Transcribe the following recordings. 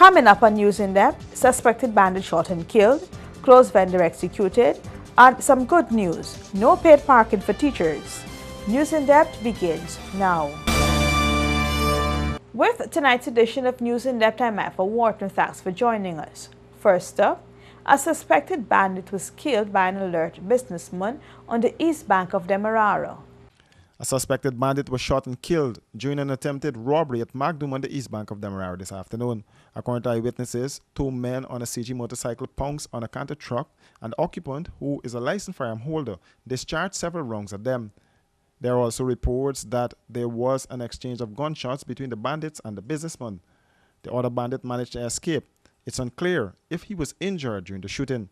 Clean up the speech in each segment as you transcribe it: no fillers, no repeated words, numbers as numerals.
Coming up on News in Depth, suspected bandit shot and killed, closed vendor executed, and some good news, no paid parking for teachers. News in Depth begins now. With tonight's edition of News in Depth, I'm Eva Wharton. Thanks for joining us. First up, a suspected bandit was killed by an alert businessman on the east bank of Demerara. A suspected bandit was shot and killed during an attempted robbery at Magdum on the east bank of Demerara this afternoon. According to eyewitnesses, two men on a CG motorcycle pounced on a canter truck, and the occupant, who is a licensed firearm holder, discharged several rounds at them. There are also reports that there was an exchange of gunshots between the bandits and the businessman. The other bandit managed to escape. It's unclear if he was injured during the shooting.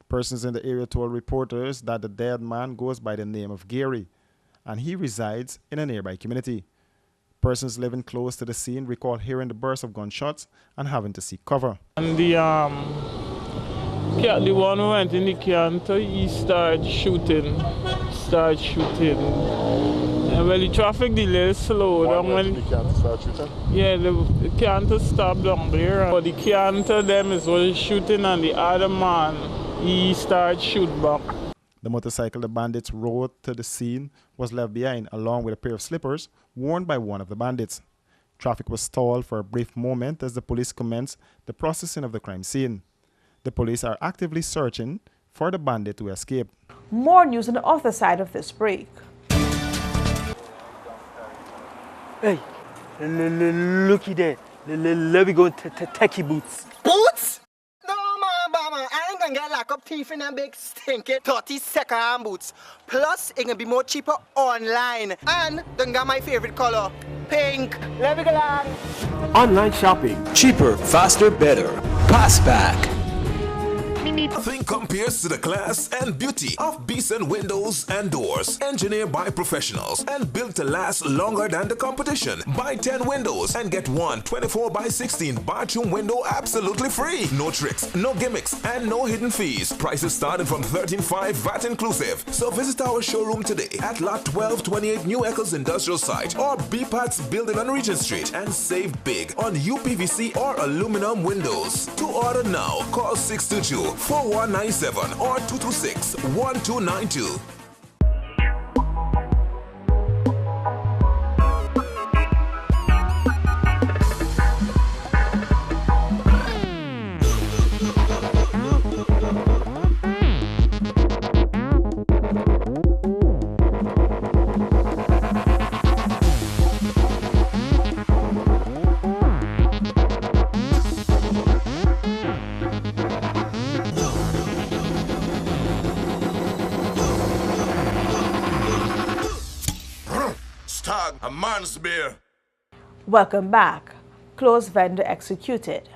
Persons in the area told reporters that the dead man goes by the name of Gary, and he resides in a nearby community. Persons living close to the scene recall hearing the burst of gunshots and having to seek cover. And the one who went in the canter, he started shooting. Well, the traffic delay slowed down when the canter started shooting? Yeah, the canter stopped down there. But the canter them is was shooting, and the other man, he started shoot back. The motorcycle the bandits rode to the scene was left behind, along with a pair of slippers worn by one of the bandits. Traffic was stalled for a brief moment as the police commenced the processing of the crime scene. The police are actively searching for the bandit to escape. More news on the other side of this break. Hey, looky there. Let me go to techie boots. Boots? No, man, I ain't gonna get locked up teeth in them big stinky 30-second boots. Plus, it can be more cheaper online. And don't got my favorite color, pink. Let me go along. Online shopping. Cheaper, faster, better. Passback. Nothing compares to the class and beauty of Beeson Windows and Doors. Engineered by professionals and built to last longer than the competition. Buy 10 windows and get one 24x16 bathroom window absolutely free. No tricks, no gimmicks, and no hidden fees. Prices starting from $13.5 VAT inclusive. So visit our showroom today at Lot 1228 New Eccles Industrial Site or BPAT's building on Regent Street and save big on UPVC or aluminum windows. To order now, call 622-4197 or 226-1292. A man's beer. Welcome back. Closed vendor executed.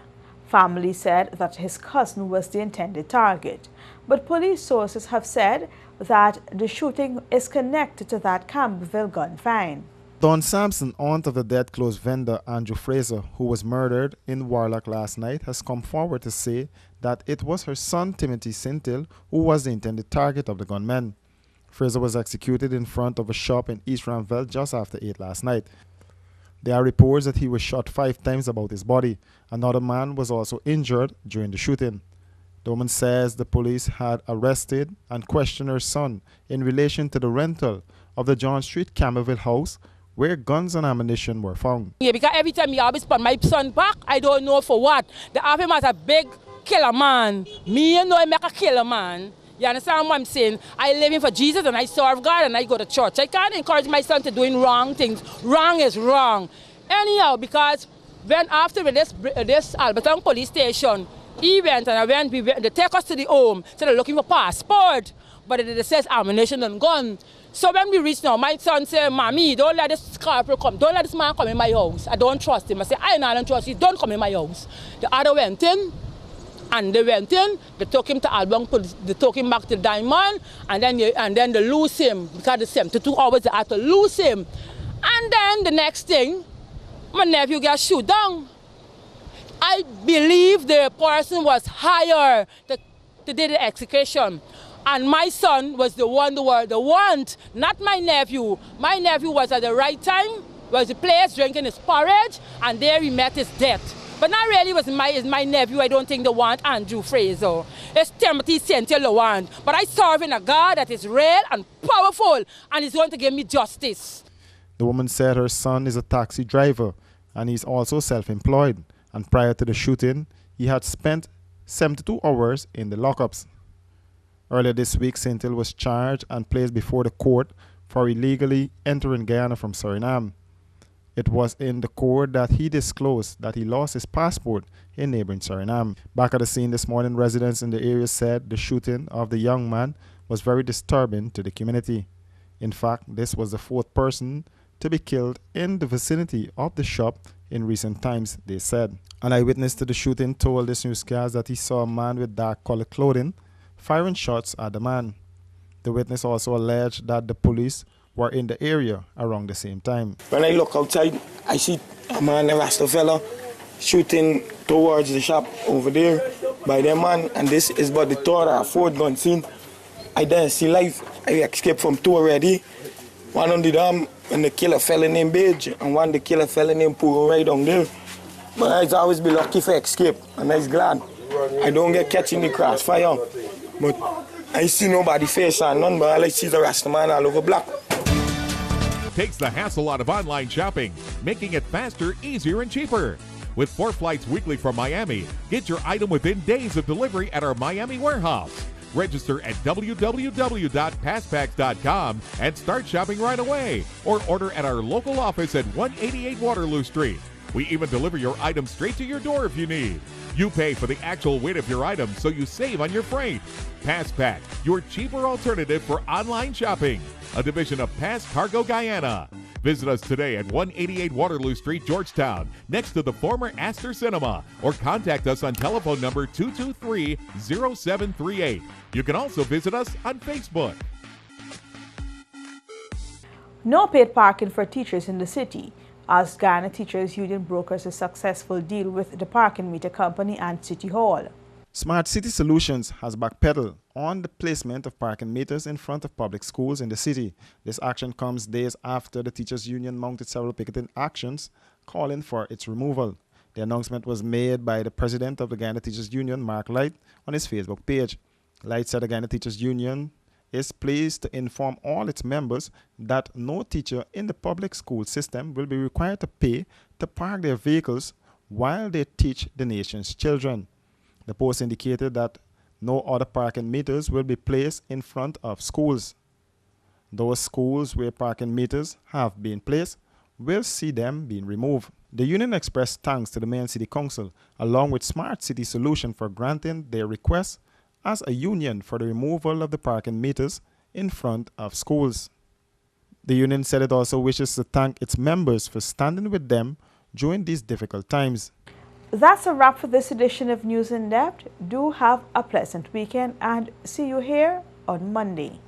Family said that his cousin was the intended target, but police sources have said that the shooting is connected to that Campbellville gun find. Dawn Sampson, aunt of the dead clothes vendor Andrew Fraser, who was murdered in Warlock last night, has come forward to say that it was her son Timothy Sintil who was the intended target of the gunman. Fraser was executed in front of a shop in East Ramville just after 8 last night. There are reports that he was shot 5 times about his body. Another man was also injured during the shooting. The woman says the police had arrested and questioned her son in relation to the rental of the John Street Campbellville house where guns and ammunition were found. Yeah, because every time he always put my son back, I don't know for what. They have him as a big killer man. Me, you know, I make a killer man. You understand what I'm saying? I live in for Jesus and I serve God and I go to church. I can't encourage my son to doing wrong things. Wrong is wrong. Anyhow, because when after this Alberton police station, he went and they take us to the home, so they're looking for passport, but it says ammunition and gun. So when we reach now, my son said, Mommy, don't let this corporal come. Don't let this man come in my house. I don't trust him. I said, I don't trust you. Don't come in my house. The other went in. And they went in, they took him to Albon, they took him back to Diamond, and then they lose him. Because the 72 hours they had to lose him. And then the next thing, my nephew got shot down. I believe the person was hired to do the execution. And my son was the one who was the one, not my nephew. My nephew was at the right time, was the place drinking his porridge, and there he met his death. But not really was my nephew. I don't think they want Andrew Fraser. It's Timothy Cynthia Lawand. But I serve in a God that is real and powerful and is going to give me justice. The woman said her son is a taxi driver and he's also self-employed. And prior to the shooting, he had spent 72 hours in the lockups. Earlier this week, Cynthia was charged and placed before the court for illegally entering Guyana from Suriname. It was in the court that he disclosed that he lost his passport in neighboring Suriname. Back at the scene this morning, residents in the area said the shooting of the young man was very disturbing to the community. In fact, this was the fourth person to be killed in the vicinity of the shop in recent times, they said. An eyewitness to the shooting told this newscast that he saw a man with dark-colored clothing firing shots at the man. The witness also alleged that the police were in the area around the same time. When I look outside, I see a man, a Rasta fella, shooting towards the shop over there by their man, and this is about the third or fourth gun scene. I didn't see life. I escaped from two already. One on the dam, and the killer fella named Beige, and one the killer fella named Puro right down there. But I'd always be lucky for escape, and I'm glad. I don't get catch in the crossfire, but I see nobody face on none, but all I see is a Rasta man all over black. Takes the hassle out of online shopping, making it faster, easier, and cheaper. With 4 flights weekly from Miami, get your item within days of delivery at our Miami warehouse. Register at www.passpacks.com and start shopping right away, or order at our local office at 188 Waterloo Street. We even deliver your item straight to your door if you need. You pay for the actual weight of your item, so you save on your freight. PassPack, your cheaper alternative for online shopping. A division of Pass Cargo Guyana. Visit us today at 188 Waterloo Street, Georgetown, next to the former Astor Cinema, or contact us on telephone number 223-0738. You can also visit us on Facebook. No paid parking for teachers in the city, as Guyana Teachers Union brokers a successful deal with the parking meter company and City Hall. Smart City Solutions has backpedaled on the placement of parking meters in front of public schools in the city. This action comes days after the Teachers Union mounted several picketing actions calling for its removal. The announcement was made by the president of the Guyana Teachers Union, Mark Light, on his Facebook page. Light said the Guyana Teachers Union is pleased to inform all its members that no teacher in the public school system will be required to pay to park their vehicles while they teach the nation's children. The post indicated that no other parking meters will be placed in front of schools. Those schools where parking meters have been placed will see them being removed. The union expressed thanks to the Mayor and City Council along with Smart City Solution for granting their request as a union for the removal of the parking meters in front of schools. The union said it also wishes to thank its members for standing with them during these difficult times. That's a wrap for this edition of News in Depth. Do have a pleasant weekend and see you here on Monday.